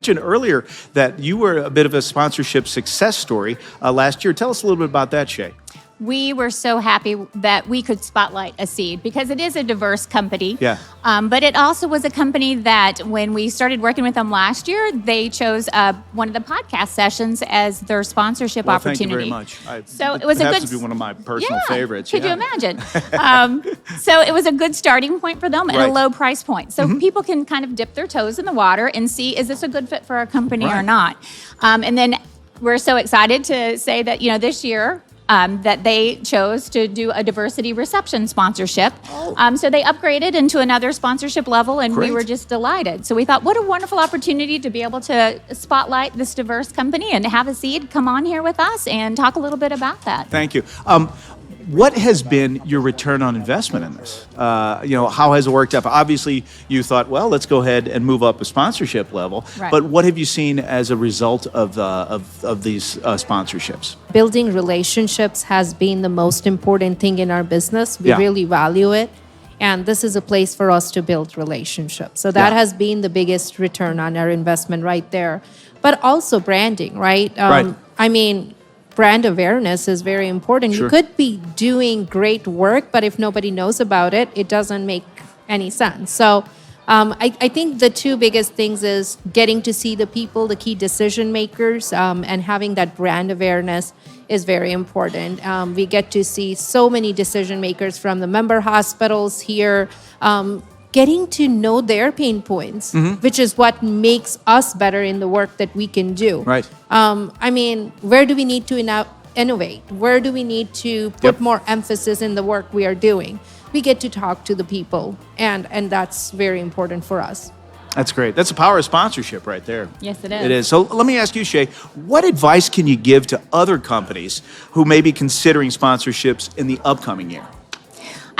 mentioned earlier that you were a bit of a sponsorship success story last year. Tell us a little bit about that, Shay. We were so happy that we could spotlight Accede because it is a diverse company. Yeah. But it also was a company that when we started working with them last year, they chose one of the podcast sessions as their sponsorship opportunity. Thank you very much. So it was to be one of my personal favorites. Could you imagine? So it was a good starting point for them at a low price point. So people can kind of dip their toes in the water and see, is this a good fit for our company or not? And then we're so excited to say that, this year, that they chose to do a diversity reception sponsorship. So they upgraded into another sponsorship level, and we were just delighted. So we thought, what a wonderful opportunity to be able to spotlight this diverse company and have Accede come on here with us and talk a little bit about that. Thank you. What has been your return on investment in this? How has it worked out? Obviously, you thought, well, let's go ahead and move up a sponsorship level. Right. But what have you seen as a result of these sponsorships? Building relationships has been the most important thing in our business. We really value it. And this is a place for us to build relationships. So that has been the biggest return on our investment right there. But also branding, right? Brand awareness is very important. Sure. You could be doing great work, but if nobody knows about it, it doesn't make any sense. So I think the two biggest things is getting to see the people, the key decision makers, and having that brand awareness is very important. We get to see so many decision makers from the member hospitals here, getting to know their pain points, which is what makes us better in the work that we can do. Right. Where do we need to innovate? Where do we need to put more emphasis in the work we are doing? We get to talk to the people, and that's very important for us. That's great. That's the power of sponsorship right there. Yes, it is. It is. So let me ask you, Shay, what advice can you give to other companies who may be considering sponsorships in the upcoming year?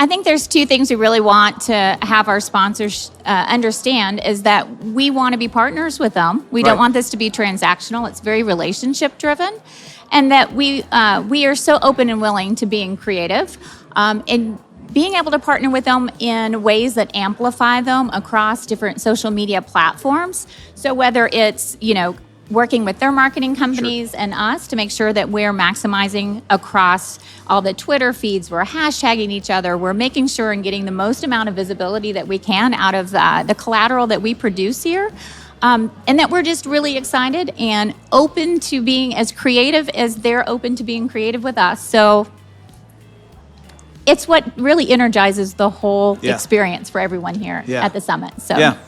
I think there's two things we really want to have our sponsors understand is that we want to be partners with them. We don't want this to be transactional. It's very relationship driven. And that we are so open and willing to being creative and being able to partner with them in ways that amplify them across different social media platforms. So whether it's, working with their marketing companies and us to make sure that we're maximizing across all the Twitter feeds, we're hashtagging each other, we're making sure and getting the most amount of visibility that we can out of the collateral that we produce here. And that we're just really excited and open to being as creative as they're open to being creative with us. So it's what really energizes the whole experience for everyone here at the summit.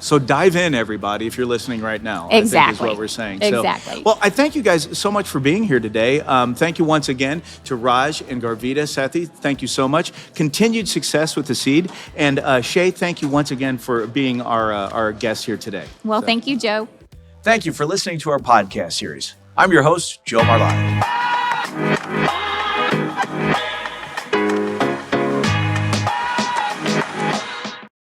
So dive in, everybody, if you're listening right now. Exactly. I think is what we're saying. Exactly. So, well, I thank you guys so much for being here today. Thank you once again to Raj and Garvita Sethi. Thank you so much. Continued success with Accede. And Shay, thank you once again for being our guest here today. Well, thank you, Joe. Thank you for listening to our podcast series. I'm your host, Joe Marlotti.